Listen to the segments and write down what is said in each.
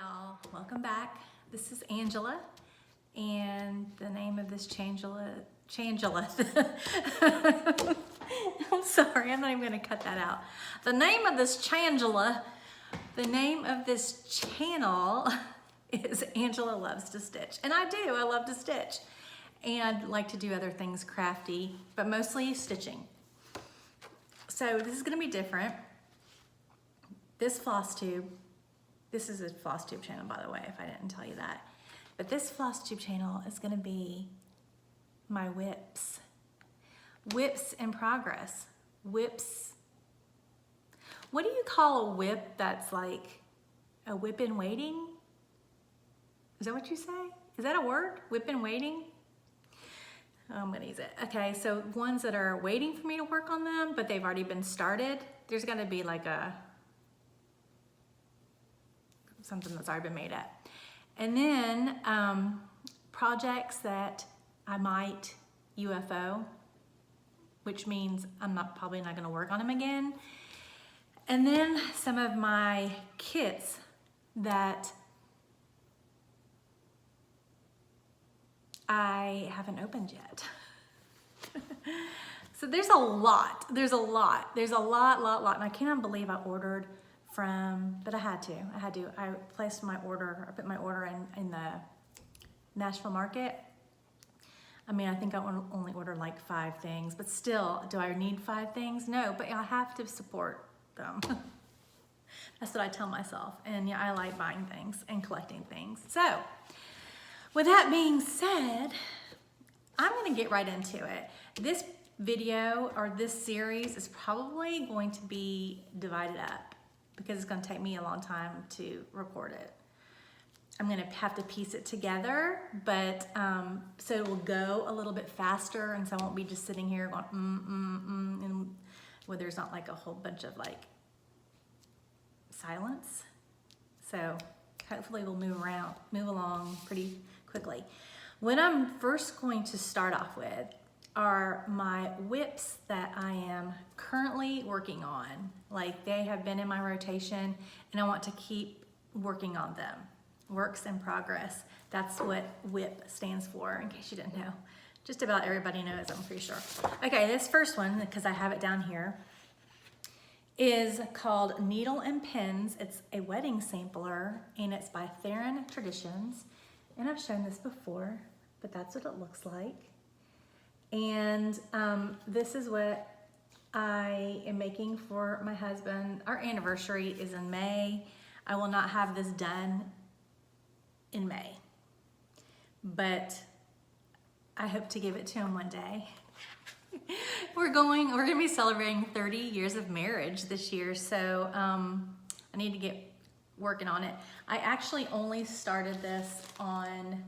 y'all, welcome back. This is Angela, and the name of this Changela. I'm sorry, I'm not even gonna cut that out. The name of this Changela, the name of this channel is Angela Loves to Stitch. And I love to stitch. And like to do other things crafty, but mostly stitching. So this is gonna be different. This FlossTube, this is a FlossTube channel, by the way, if I didn't tell you that. But this FlossTube channel is gonna be my WIPs. WIPs in progress. WIPs. What do you call a WIP that's like a WIP in waiting? Is that what you say? Is that a word? WIP in waiting? Oh, I'm gonna use it. Okay, so ones that are waiting for me to work on them, but they've already been started, there's gonna be like something that's already been made up. And then projects that I might UFO, which means I'm probably not gonna work on them again. And then some of my kits that I haven't opened yet. So there's a lot, and I cannot believe I ordered from, but I had to, I placed my order, I put my order in the Nashville market. I mean, I think I only ordered like 5 things, but still, do I need 5 things? No, but I have to support them. That's what I tell myself. And yeah, I like buying things and collecting things. So, with that being said, I'm gonna get right into it. This video or this series is probably going to be divided up because it's gonna take me a long time to record it. I'm gonna have to piece it together, but so it will go a little bit faster, and so I won't be just sitting here going and where there's not like a whole bunch of like silence. So hopefully we'll move along pretty quickly. What I'm first going to start off with are my WIPs that I am currently working on. Like, they have been in my rotation and I want to keep working on them. Works in progress. That's what WIP stands for, in case you didn't know. Just about everybody knows, I'm pretty sure. Okay, this first one, because I have it down here, is called Needle and Pins. It's a wedding sampler, and it's by Theron Traditions. And I've shown this before, but that's what it looks like. And this is what I am making for my husband. Our anniversary is in May. I will not have this done in May, but I hope to give it to him one day. We're gonna be celebrating 30 years of marriage this year, so I need to get working on it. I actually only started this on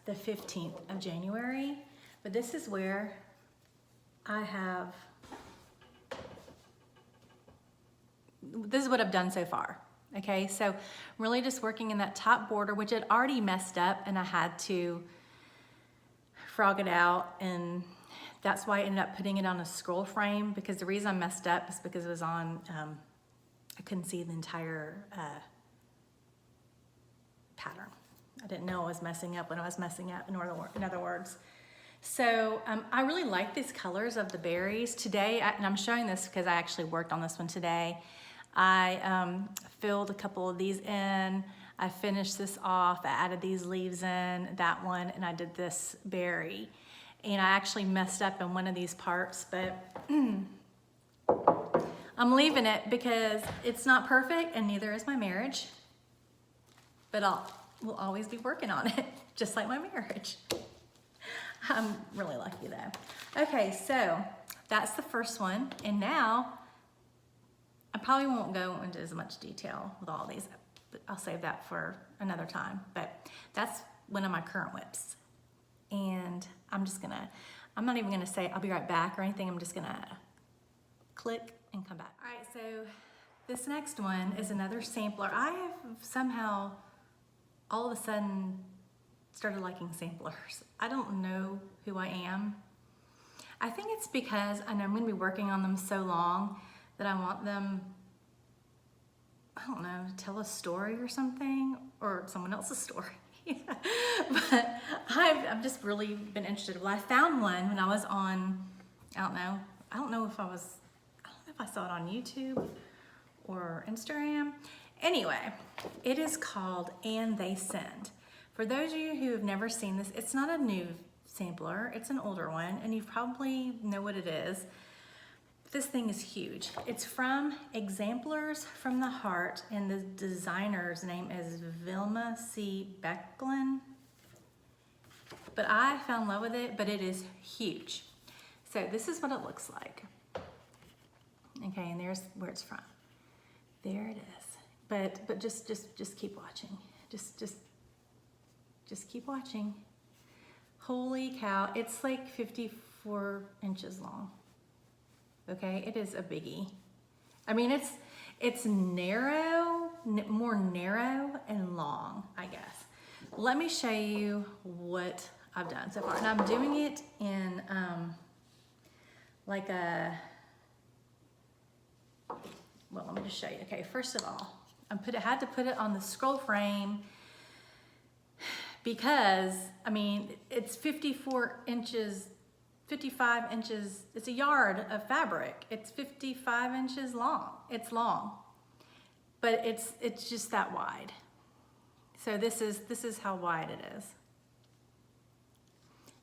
the 15th of January, but this is where this is what I've done so far. Okay, so I'm really just working in that top border, which had already messed up, and I had to frog it out, and that's why I ended up putting it on a scroll frame, because the reason I messed up is because it was on, I couldn't see the entire pattern. I didn't know I was messing up when I was messing up, in other words. So I really like these colors of the berries. Today, and I'm showing this because I actually worked on this one today, I filled a couple of these in. I finished this off, I added these leaves in, that one, and I did this berry. And I actually messed up in one of these parts, but I'm leaving it because it's not perfect, and neither is my marriage. But we'll always be working on it, just like my marriage. I'm really lucky though. Okay, so that's the first one, and now I probably won't go into as much detail with all these, but I'll save that for another time. But that's one of my current WIPs. And I'm not even gonna say I'll be right back or anything. I'm just gonna click and come back. All right, so this next one is another sampler. I have somehow all of a sudden started liking samplers. I don't know who I am. I think it's because I know I'm gonna be working on them so long that I want them I don't know, tell a story or something, or someone else's story. But I've just really been interested. Well, I found one when I was on, I don't know if I saw it on YouTube or Instagram. Anyway, it is called And They Send. For those of you who have never seen this, it's not a new sampler, it's an older one, and you probably know what it is. This thing is huge. It's from Exemplars from the Heart, and the designer's name is Vilma C. Becklin. But I fell in love with it, but it is huge. So this is what it looks like. Okay, and there's where it's from. There it is. But just keep watching. Just keep watching. Holy cow, it's like 54 inches long. Okay, it is a biggie. I mean, it's narrow, more narrow and long, I guess. Let me show you what I've done so far. And I'm doing it in like a, well, let me just show you. Okay, first of all, I had to put it on the scroll frame because, I mean, it's 54 inches, 55 inches, it's a yard of fabric. It's 55 inches long. It's long, but it's just that wide. So this is how wide it is.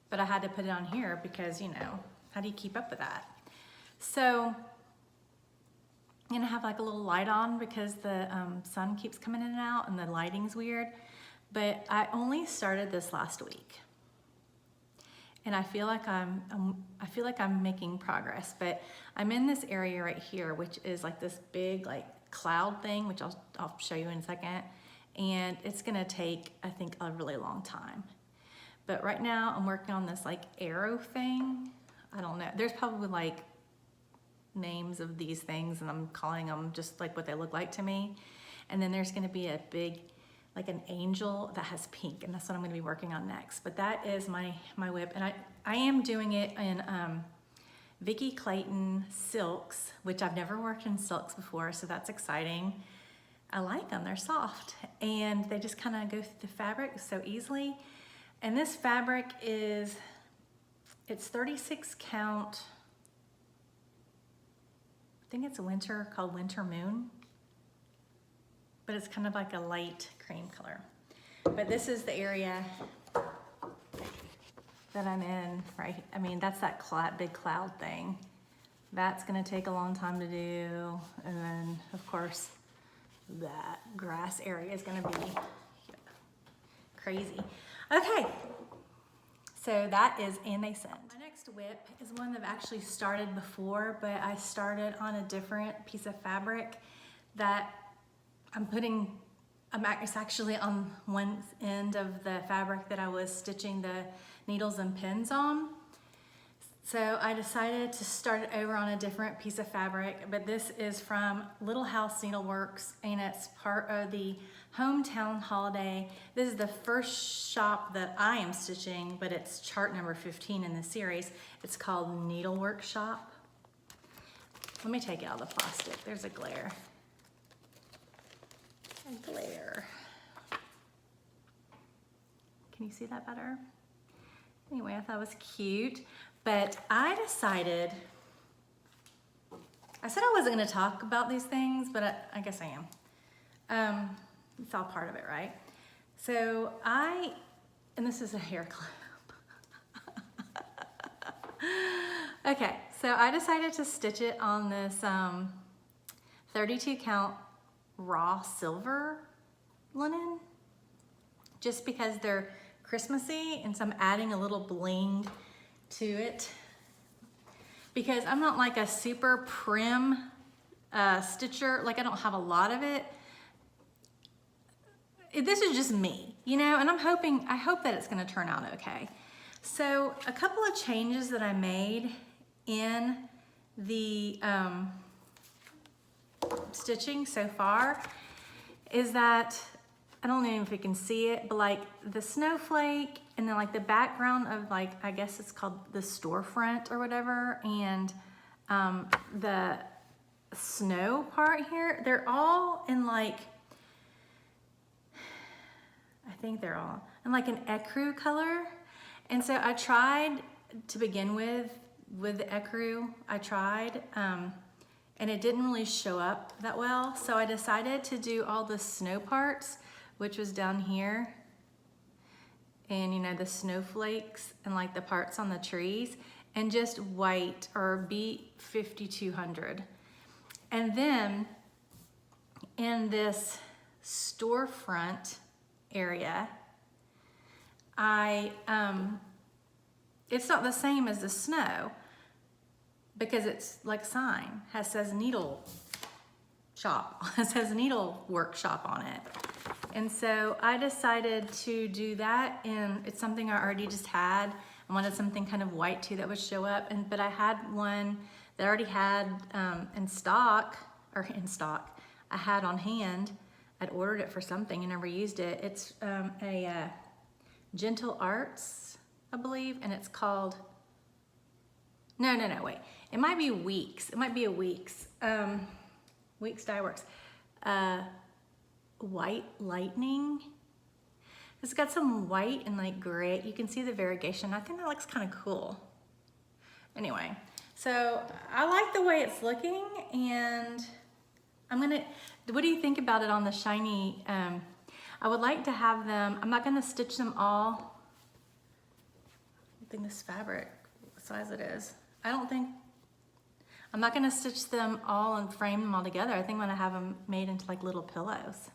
But I had to put it on here because, you know, how do you keep up with that? So I'm gonna have like a little light on because the sun keeps coming in and out and the lighting's weird. But I only started this last week. And I feel like I'm making progress, but I'm in this area right here, which is like this big like cloud thing, which I'll show you in a second. And it's gonna take, I think, a really long time. But right now I'm working on this like arrow thing. I don't know, there's probably like names of these things and I'm calling them just like what they look like to me. And then there's gonna be a big, like an angel that has pink, and that's what I'm gonna be working on next. But that is my WIP, and I am doing it in Vicki Clayton silks, which I've never worked in silks before, so that's exciting. I like them, they're soft, and they just kind of go through the fabric so easily. And this fabric it's 36 count, I think it's a winter, called Winter Moon. But it's kind of like a light cream color. But this is the area that I'm in, right? I mean, that's that big cloud thing. That's gonna take a long time to do. And then, of course, that grass area is gonna be crazy. Okay, so that is And They Send. My next WIP is one that I've actually started before, but I started on a different piece of fabric that it's actually on one end of the fabric that I was stitching the needles and pins on. So I decided to start it over on a different piece of fabric, but this is from Little House Needleworks, and it's part of the Hometown Holiday. This is the first shop that I am stitching, but it's chart number 15 in the series. It's called Needlework Shop. Let me take it out of the plastic. There's a glare. Glare. Can you see that better? Anyway, I thought it was cute, but I decided, I said I wasn't going to talk about these things, but I guess I am. It's all part of it, right? So and this is a hair clip. Okay, so I decided to stitch it on this 32 count raw silver linen, just because they're Christmassy, and so I'm adding a little bling to it because I'm not like a super prim stitcher. Like, I don't have a lot of it. This is just me, you know, and I hope that it's going to turn out okay. So a couple of changes that I made in the stitching so far is that, I don't know if you can see it, but like the snowflake and then like the background of like, I guess it's called the storefront or whatever, and the snow part here, they're all in like, I think they're all in like an ecru color. And so I tried to begin with the ecru, I tried, and it didn't really show up that well. So I decided to do all the snow parts, which was down here. And you know, the snowflakes and like the parts on the trees, and just white or B5200. And then in this storefront area, it's not the same as the snow because it's like a sign, says needle shop, it says needle workshop on it. And so I decided to do that, and it's something I already just had. I wanted something kind of white too that would show up, but I had one that I already had in stock. I had on hand. I'd ordered it for something and never used it. It's a Gentle Arts, I believe, and it's called, no, wait. It might be Weeks. It might be a Weeks. Weeks Dye Works. White Lightning. It's got some white and like gray. You can see the variegation. I think that looks kind of cool. Anyway, so I like the way it's looking, and what do you think about it on the shiny? I would like to have them, I'm not gonna stitch them all. I think this fabric, what size it is. I'm not gonna stitch them all and frame them all together. I think I'm gonna have them made into like little pillows.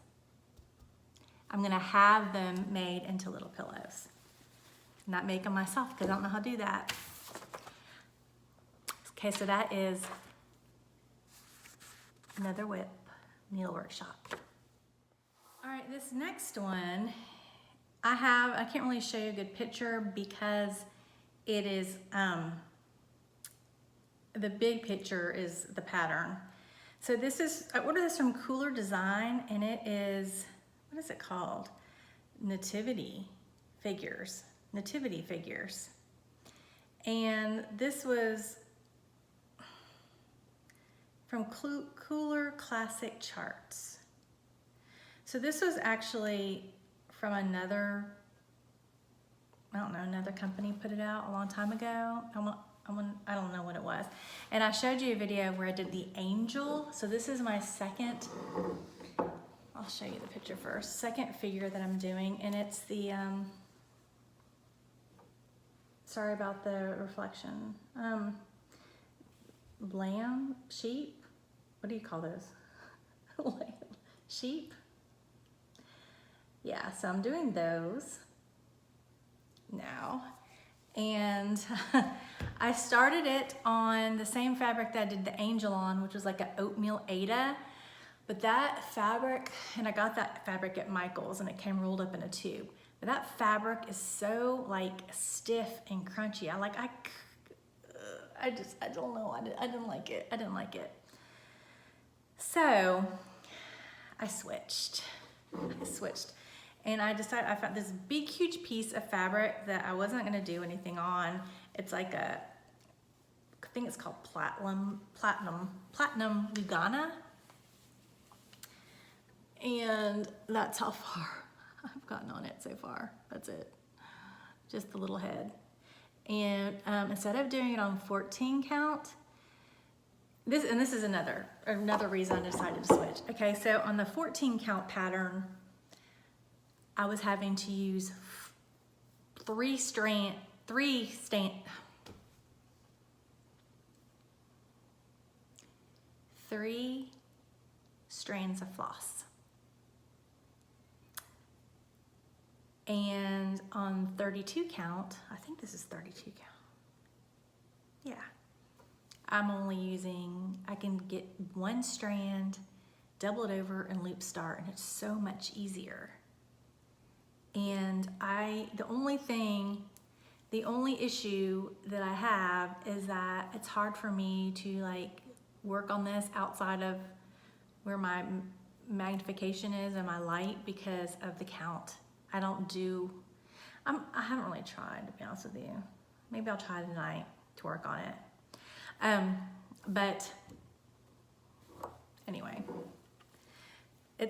I'm gonna have them made into little pillows. Not make them myself because I don't know how to do that. Okay, so that is another WIP needle workshop. All right, this next one, I can't really show you a good picture because it is, the big picture is the pattern. So I ordered this from Cooler Design, and it is, what is it called? Nativity Figures. And this was from Cooler Classic Charts. So this was actually from another company put it out a long time ago. I don't know what it was. And I showed you a video where I did the angel. So this is my second, I'll show you the picture first. Second figure that I'm doing, and it's the, sorry about the reflection. Lamb, sheep, what do you call those? Lamb, sheep? Yeah, so I'm doing those now. And I started it on the same fabric that I did the angel on, which was like an oatmeal Aida. But that fabric, and I got that fabric at Michael's, and it came rolled up in a tube. But that fabric is so like stiff and crunchy. I don't know. I didn't like it. So I switched. And I decided, I found this big, huge piece of fabric that I wasn't gonna do anything on. It's like I think it's called Platinum Lugana. And that's how far I've gotten on it so far. That's it, just the little head. And instead of doing it on 14 count, this is another reason I decided to switch. Okay, so on the 14 count pattern, I was having to use three strands of floss. And on 32 count, I think this is 32 count. Yeah. I'm only using, I can get one strand, double it over, and loop start, and it's so much easier. And the only issue that I have is that it's hard for me to like work on this outside of where my magnification is and my light because of the count. I haven't really tried, to be honest with you. Maybe I'll try tonight to work on it. But anyway,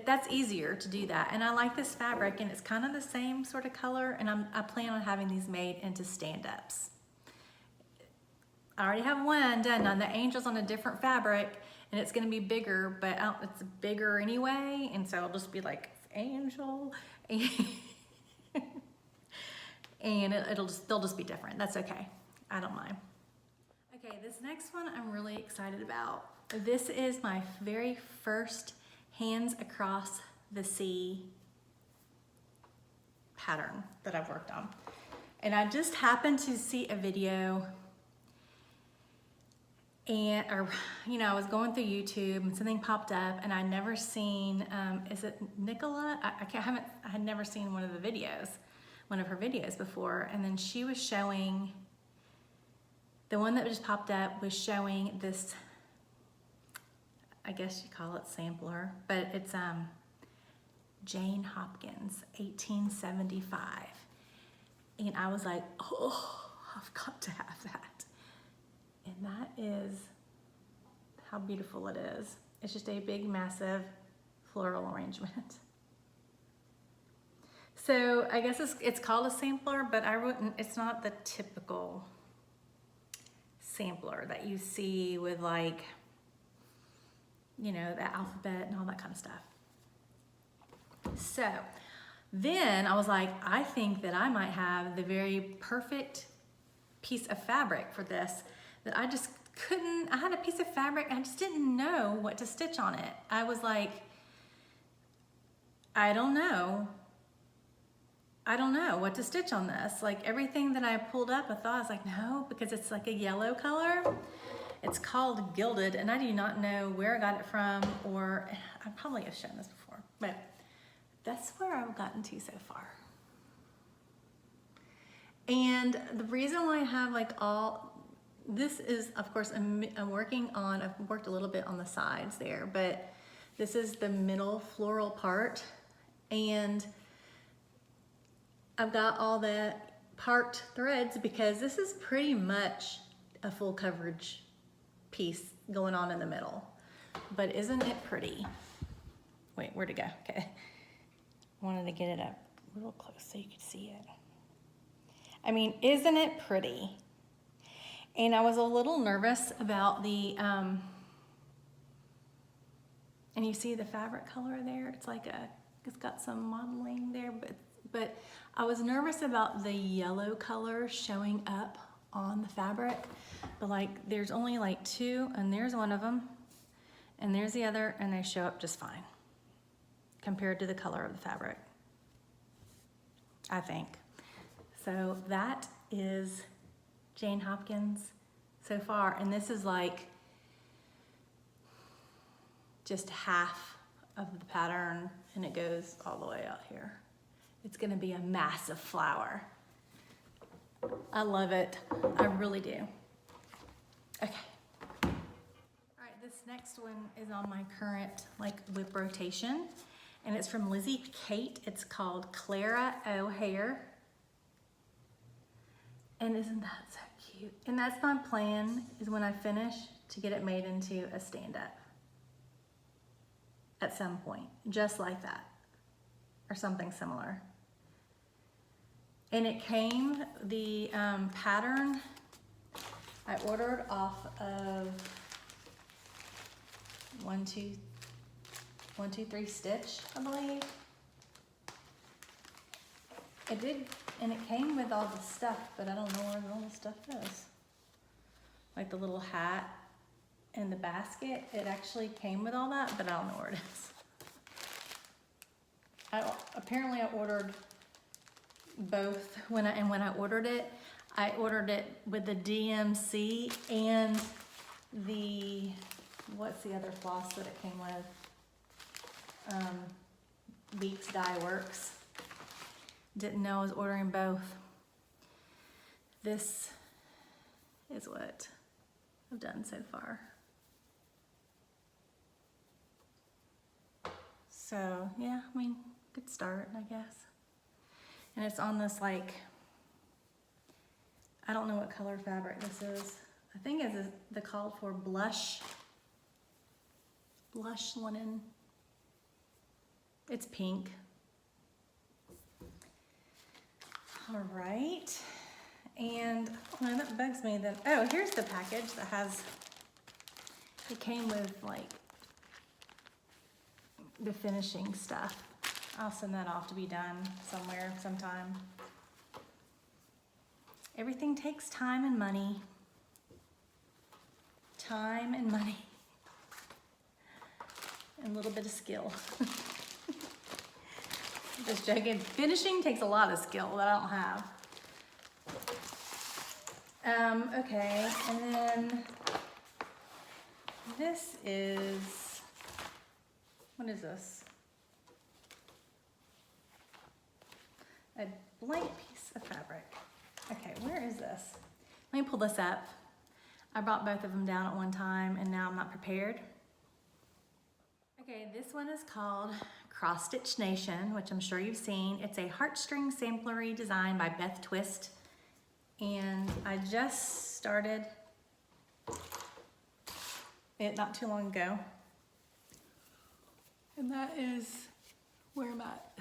that's easier to do that. And I like this fabric, and it's kind of the same sort of color, and I plan on having these made into stand-ups. I already have one done on the angels on a different fabric, and it's gonna be bigger, but it's bigger anyway, and so it'll just be like angel, and they'll just be different. That's okay, I don't mind. Okay, this next one I'm really excited about. This is my very first hands across the sea pattern that I've worked on. And I just happened to see a video, and I was going through YouTube and something popped up, and I'd never seen, is it Nicola? I had never seen one of her videos before. And then she was showing, the one that just popped up was showing this, I guess you call it sampler, but it's Jane Hopkins, 1875. And I was like, oh, I've got to have that. And that is how beautiful it is. It's just a big, massive floral arrangement. So I guess it's called a sampler, but it's not the typical sampler that you see with, like, you know, the alphabet and all that kind of stuff. So then I was like, I think that I might have the very perfect piece of fabric for this, that I just couldn't. I had a piece of fabric, I just didn't know what to stitch on it. I was like, I don't know what to stitch on this. Like, everything that I pulled up, I was like, no, because it's like a yellow color. It's called Gilded, and I do not know where I got it from, or I probably have shown this before, but that's where I've gotten to so far. And the reason why I have like this is, of course, I'm working on, I've worked a little bit on the sides there, but this is the middle floral part, and I've got all the parked threads because this is pretty much a full coverage piece going on in the middle. But isn't it pretty? Wait, where'd it go? Okay. Wanted to get it up real close so you could see it. I mean, isn't it pretty? And I was a little nervous about the, and you see the fabric color there? It's like it's got some modeling there, but I was nervous about the yellow color showing up on the fabric, but like there's only like two, and there's one of them, and there's the other, and they show up just fine compared to the color of the fabric, I think. So that is Jane Hopkins so far, and this is like just half of the pattern, and it goes all the way out here. It's gonna be a massive flower. I love it, I really do. Okay. All right, this next one is on my current like WIP rotation, and it's from Lizzie Kate. It's called Clara O'Hare. And isn't that so cute? And that's my plan, is when I finish, to get it made into a stand-up at some point, just like that, or something similar. And it came, the pattern I ordered off of 1-2-3 Stitch, I believe. It did, and it came with all the stuff, but I don't know where all the stuff is. Like the little hat and the basket, it actually came with all that, but I don't know where it is. Apparently I ordered both, when I ordered it with the DMC and the, what's the other floss that it came with? Beats Dye Works. Didn't know I was ordering both. This is what I've done so far. So yeah, I mean, good start, I guess. And it's on this, like, I don't know what color fabric this is. I think it's the called for blush blush linen. It's pink. All right. And oh, that bugs me then. Oh, here's the package that has, it came with like the finishing stuff. I'll send that off to be done somewhere, sometime. Everything takes time and money. Time and money. And a little bit of skill. Just joking. Finishing takes a lot of skill that I don't have. Okay, and then this is, what is this? A blank piece of fabric. Okay, where is this? Let me pull this up. I brought both of them down at one time and now I'm not prepared. Okay, this one is called Cross Stitch Nation, which I'm sure you've seen. It's a heartstring samplery design by Beth Twist. And I just started it not too long ago. And that is where I'm at.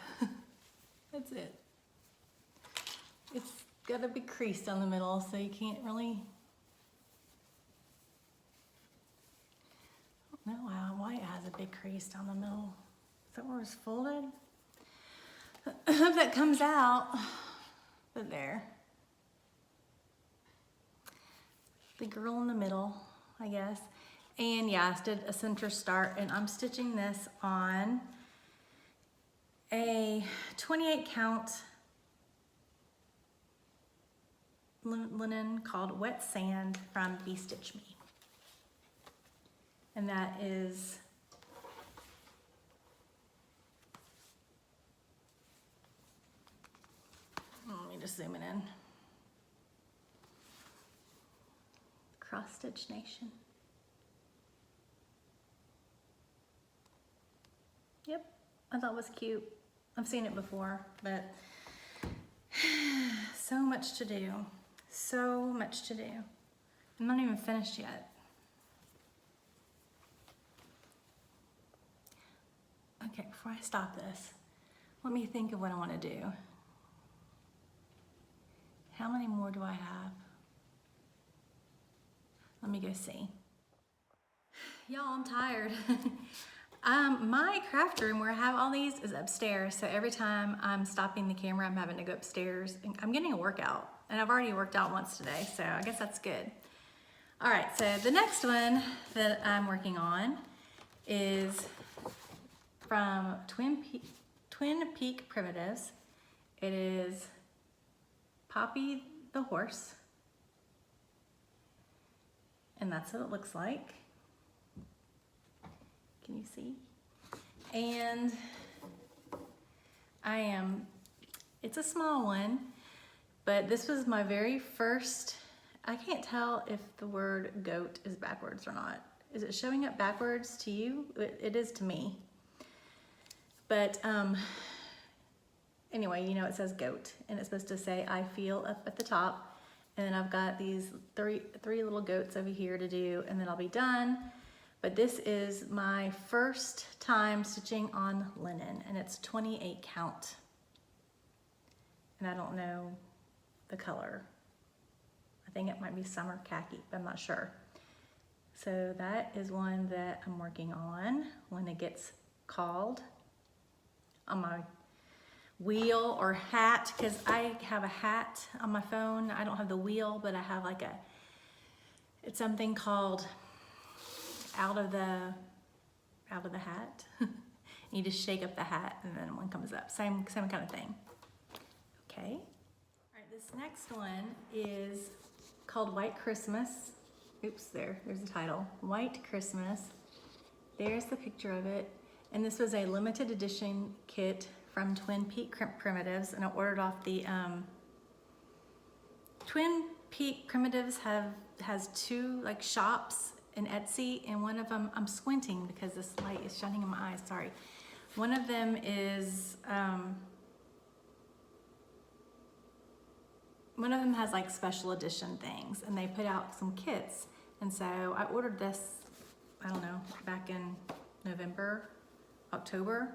That's it. It's got a big crease down the middle, so you can't really, I don't know why it has a big crease down the middle. Is that where it's folded? I hope that comes out, but there. The girl in the middle, I guess. And yeah, I did a center start and I'm stitching this on a 28 count linen called Wet Sand from Be Stitch Me. And that is let me just zoom it in. Cross Stitch Nation. Yep, I thought it was cute. I've seen it before, but so much to do. So much to do. I'm not even finished yet. Okay, before I stop this, let me think of what I want to do. How many more do I have? Let me go see. Y'all, I'm tired. My craft room where I have all these is upstairs, so every time I'm stopping the camera, I'm having to go upstairs. And I'm getting a workout, and I've already worked out once today, so I guess that's good. All right, so the next one that I'm working on is from Twin Peak Primitives. It is Poppy the horse. And that's what it looks like. Can you see? And it's a small one, but this was my very first, I can't tell if the word goat is backwards or not. Is it showing up backwards to you? It is to me. But anyway, you know it says goat, and it's supposed to say I feel up at the top. And then I've got these three little goats over here to do, and then I'll be done. But this is my first time stitching on linen, and it's 28 count. And I don't know the color. I think it might be summer khaki, but I'm not sure. So that is one that I'm working on when it gets called on my wheel or hat, because I have a hat on my phone. I don't have the wheel, but I have like it's something called out of the hat. You just shake up the hat and then one comes up. Same kind of thing. Okay. All right, this next one is called White Christmas. Oops, there's the title. White Christmas. There's the picture of it. And this was a limited edition kit from Twin Peak Primitives, and I ordered off the Twin Peak Primitives has two like shops in Etsy, and one of them, I'm squinting because this light is shining in my eyes, sorry. One of them is, one of them has like special edition things, and they put out some kits. And so I ordered this, I don't know, back in November, October.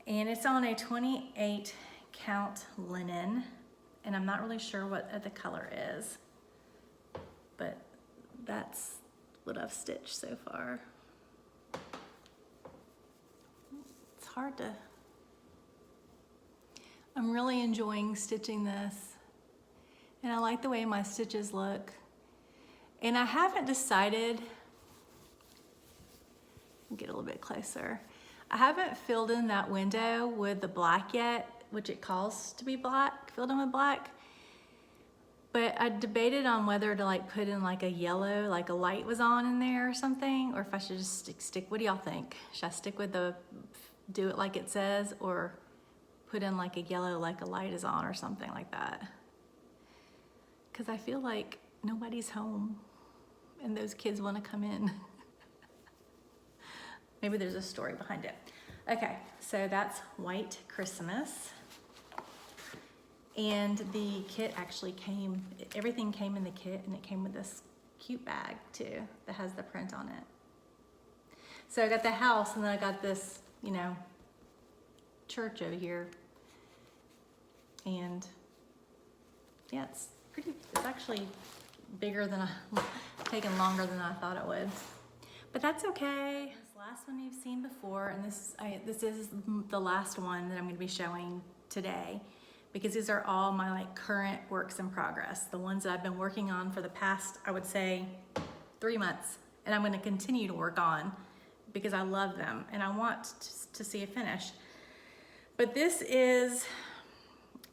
And it's on a 28 count linen, and I'm not really sure what the color is, but that's what I've stitched so far. It's hard to, I'm really enjoying stitching this, and I like the way my stitches look. And I haven't decided, get a little bit closer. I haven't filled in that window with the black yet, which it calls to be black, filled in with black. But I debated on whether to like put in like a yellow, like a light was on in there or something, or if I should just stick, what do y'all think? Should I stick with the, do it like it says, or put in like a yellow, like a light is on or something like that? Because I feel like nobody's home and those kids want to come in. Maybe there's a story behind it. Okay, so that's White Christmas. And the kit actually came, everything came in the kit, and it came with this cute bag too that has the print on it. So I got the house, and then I got this, you know, church over here. And yeah, it's pretty, it's actually bigger than taken longer than I thought it would. But that's okay. This last one you've seen before, and this is the last one that I'm going to be showing today, because these are all my like current works in progress, the ones that I've been working on for the past, I would say, 3 months, and I'm going to continue to work on because I love them and I want to see it finished. But this is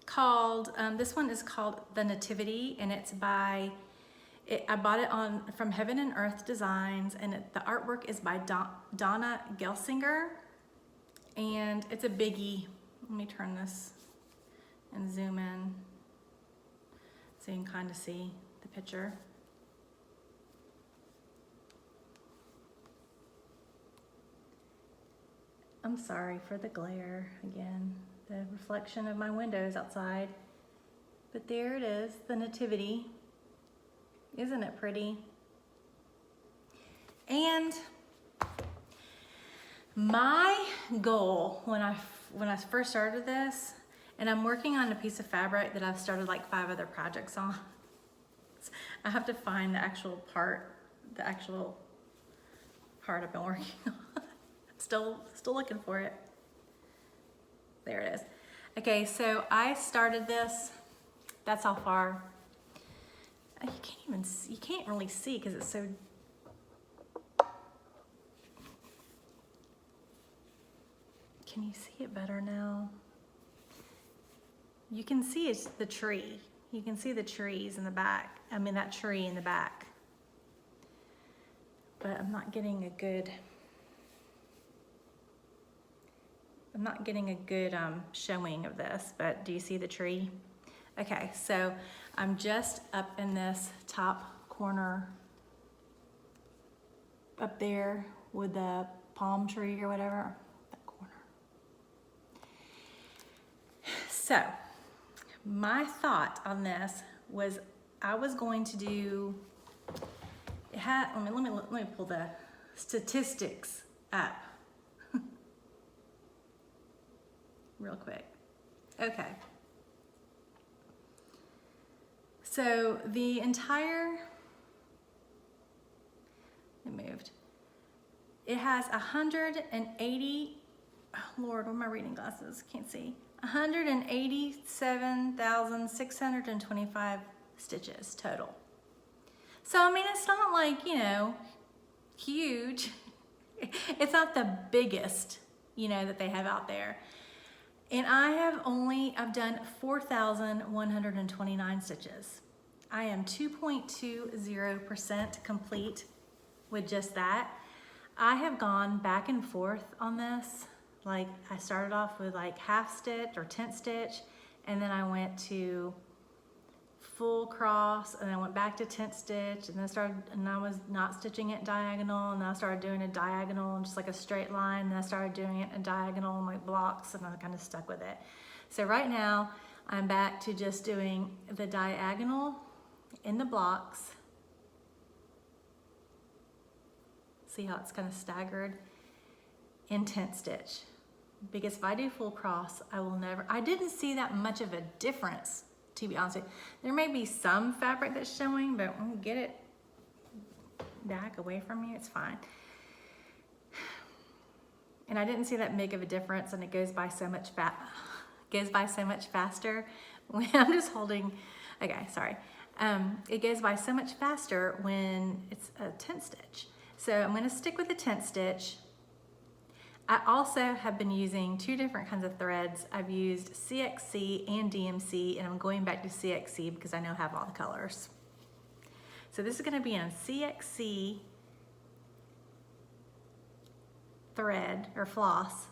called, this one is called The Nativity, and it's by, I bought it from Heaven and Earth Designs, and the artwork is by Donna Gelsinger, and it's a biggie. Let me turn this and zoom in so you can kind of see the picture. I'm sorry for the glare again, the reflection of my windows outside, but there it is, the Nativity. Isn't it pretty? And my goal when I first started this, and I'm working on a piece of fabric that I've started like 5 other projects on. I have to find the actual part I've been working on. Still looking for it. There it is. Okay, so I started this. That's how far. You can't even see, you can't really see because it's so. Can you see it better now? You can see it's the tree. You can see the trees in the back. I mean, that tree in the back. But I'm not getting a good showing of this, but do you see the tree? Okay, so I'm just up in this top corner up there with the palm tree or whatever, that corner. So my thought on this was I was going to do, let me pull the statistics up real quick. Okay. So the entire, it moved. It has 180, oh Lord, where are my reading glasses? Can't see. 187,625 stitches total. So, I mean, it's not like, you know, huge. It's not the biggest, you know, that they have out there. And I've done 4,129 stitches. I am 2.20% complete with just that. I have gone back and forth on this. Like, I started off with like half stitch or 10th stitch, and then I went to full cross, and then I went back to 10th stitch, and then I was not stitching it diagonal, and then I started doing a diagonal and just like a straight line, and then I started doing it in diagonal and like blocks, and I kind of stuck with it. So right now I'm back to just doing the diagonal in the blocks. See how it's kind of staggered? In tent stitch. Because if I do full cross, I didn't see that much of a difference, to be honest with you. There may be some fabric that's showing, but when you get it back away from you, it's fine. And I didn't see that big of a difference, and it goes by so much faster when I'm just holding, okay, sorry. It goes by so much faster when it's a tent stitch. So I'm gonna stick with the tent stitch. I also have been using 2 different kinds of threads. I've used CXC and DMC, and I'm going back to CXC because I know I have all the colors. So this is gonna be in CXC thread or floss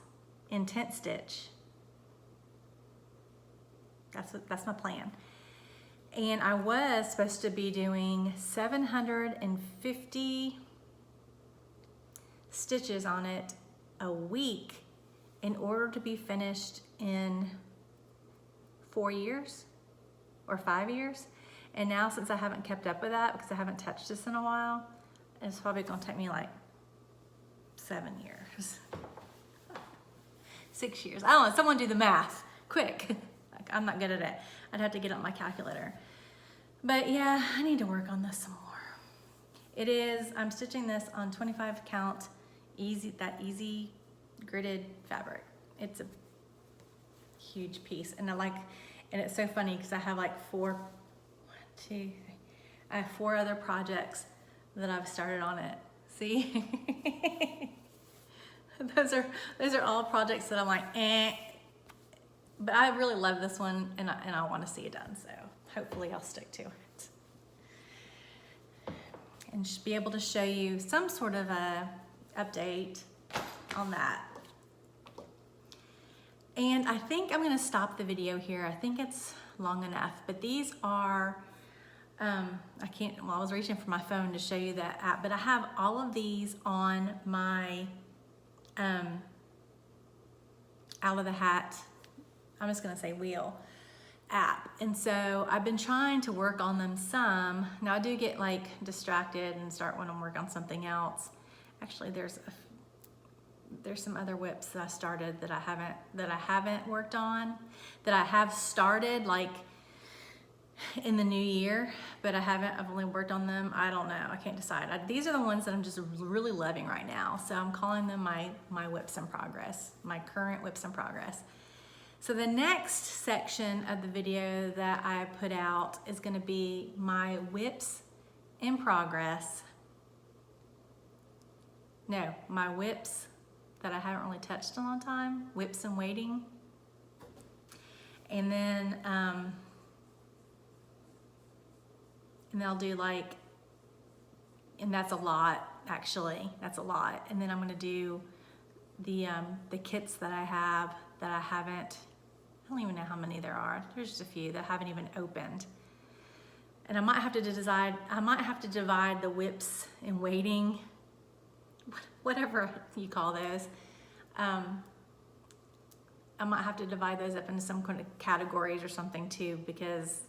in tent stitch. That's my plan. And I was supposed to be doing 750 stitches on it a week in order to be finished in 4 years or 5 years. And now, since I haven't kept up with that because I haven't touched this in a while, it's probably gonna take me like 7 years. 6 years. I don't know, someone do the math, quick. Like, I'm not good at it. I'd have to get out my calculator. But yeah, I need to work on this some more. It is, I'm stitching this on 25 count, easy gridded fabric. It's a huge piece. And and it's so funny because I have like 4 other projects that I've started on it. See? Those are all projects that I'm like, eh. But I really love this one, and I want to see it done, so hopefully I'll stick to it. And be able to show you some sort of a update on that. And I think I'm gonna stop the video here. I think it's long enough, but these are, I was reaching for my phone to show you that app, but I have all of these on my Out of the Hat, I'm just gonna say wheel app. And so I've been trying to work on them some. Now I do get like distracted and start wanting to work on something else. Actually, there's some other WIPs that I started that I haven't worked on, that I have started like in the new year, but I've only worked on them. I don't know, I can't decide. These are the ones that I'm just really loving right now. So I'm calling them my WIPs in progress, my current WIPs in progress. So the next section of the video that I put out is gonna be my WIPs in progress. No, my WIPs that I haven't really touched in a long time, WIPs in waiting. And then I'll do like, and that's a lot actually, that's a lot. And then I'm gonna do the kits that I have that I haven't, I don't even know how many there are. There's just a few that I haven't even opened. And I might have to divide the WIPs in waiting, whatever you call those. I might have to divide those up into some kind of categories or something too, because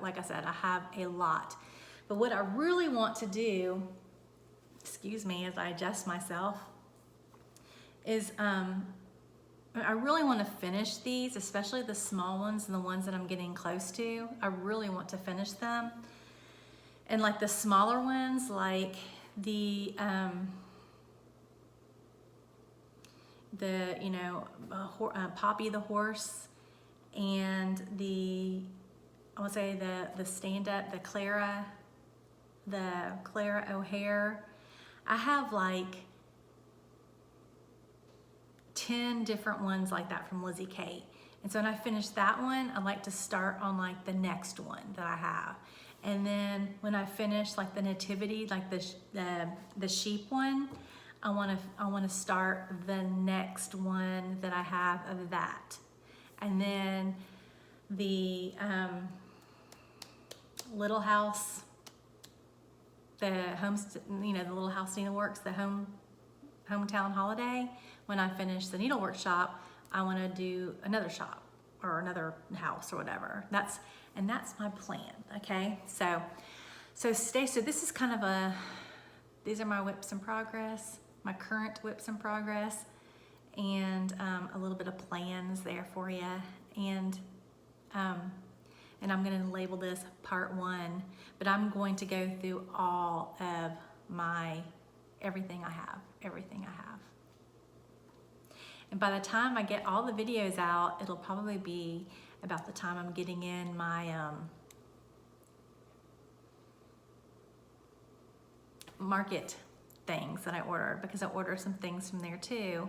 like I said, I have a lot. But what I really want to do, excuse me as I adjust myself, is I really want to finish these, especially the small ones and the ones that I'm getting close to. I really want to finish them. And like the smaller ones, like the Poppy the horse, and I want to say the stand-up, the Clara O'Hare. I have like 10 different ones like that from Lizzie Kate. And so when I finish that one, I like to start on like the next one that I have. And then when I finish like the Nativity, like the sheep one, I want to start the next one that I have of that. And then the Little House, the Little House Needleworks, the hometown holiday. When I finish the needle workshop, I want to do another shop or another house or whatever. That's my plan. Okay, so this is kind of these are my WIPs in progress, my current WIPs in progress, and a little bit of plans there for you. And I'm going to label this part 1, but I'm going to go through all of everything I have. And by the time I get all the videos out, it'll probably be about the time I'm getting in my market things that I ordered, because I ordered some things from there too.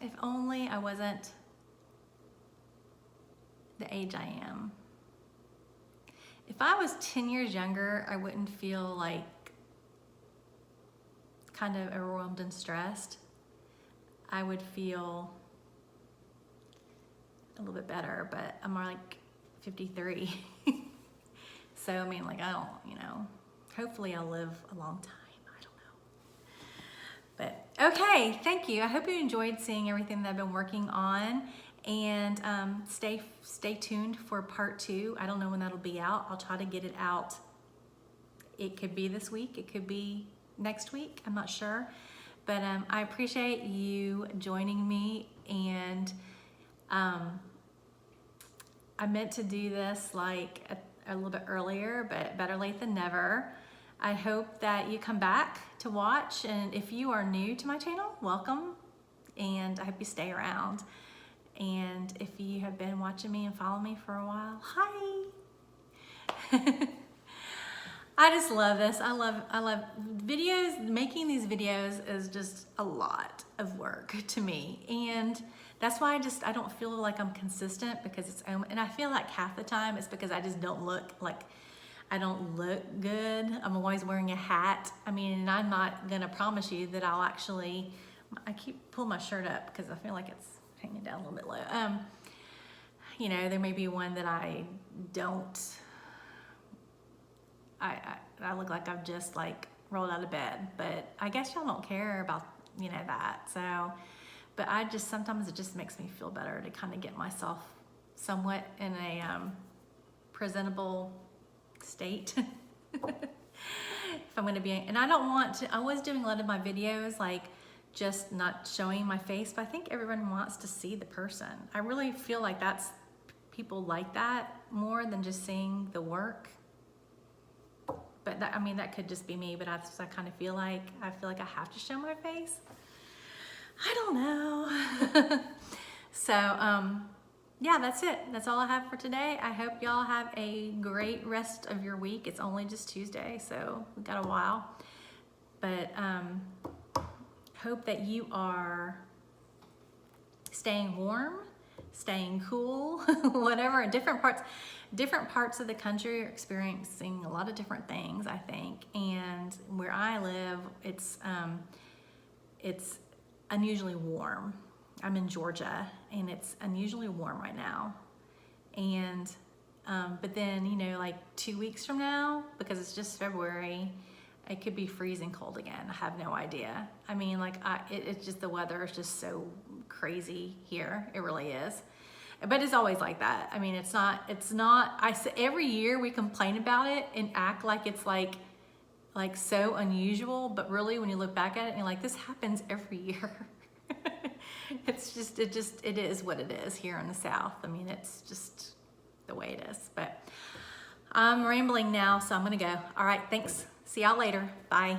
If only I wasn't the age I am. If I was 10 years younger, I wouldn't feel like kind of overwhelmed and stressed. I would feel a little bit better, but I'm more like 53. So, I mean, like, I don't, you know, hopefully I'll live a long time. I don't know. But, okay, thank you. I hope you enjoyed seeing everything that I've been working on. And stay tuned for part 2. I don't know when that'll be out. I'll try to get it out. It could be this week. It could be next week. I'm not sure. But I appreciate you joining me. And I meant to do this like a little bit earlier, but better late than never. I hope that you come back to watch. And if you are new to my channel, welcome. And I hope you stay around. And if you have been watching me and following me for a while, hi. I just love this. I love videos. Making these videos is just a lot of work to me. And that's why I don't feel like I'm consistent, because and I feel like half the time it's because I just don't look like, I don't look good. I'm always wearing a hat. I mean, and I'm not gonna promise you that I'll actually, I keep pulling my shirt up because I feel like it's hanging down a little bit low. You know, there may be one that I don't, I look like I've just like rolled out of bed, but I guess y'all don't care about, you know, that. So, but sometimes it just makes me feel better to kind of get myself somewhat in a presentable state. If I'm gonna be, and I don't want to, I was doing a lot of my videos like just not showing my face, but I think everyone wants to see the person. I really feel like people like that more than just seeing the work. But that, I mean, that could just be me, but I kind of feel like I have to show my face. I don't know. So, yeah, that's it. That's all I have for today. I hope y'all have a great rest of your week. It's only just Tuesday, so we've got a while. But hope that you are staying warm, staying cool, whatever. Different parts of the country are experiencing a lot of different things, I think. And where I live, it's unusually warm. I'm in Georgia, and it's unusually warm right now. And but then, you know, like 2 weeks from now, because it's just February, it could be freezing cold again. I have no idea. I mean, like, it's just, the weather is just so crazy here. It really is. But it's always like that. I mean, it's not, every year we complain about it and act like it's like so unusual, but really when you look back at it and you're like, this happens every year. It is what it is here in the South. I mean, it's just the way it is. But I'm rambling now, so I'm gonna go. All right, thanks. See y'all later. Bye.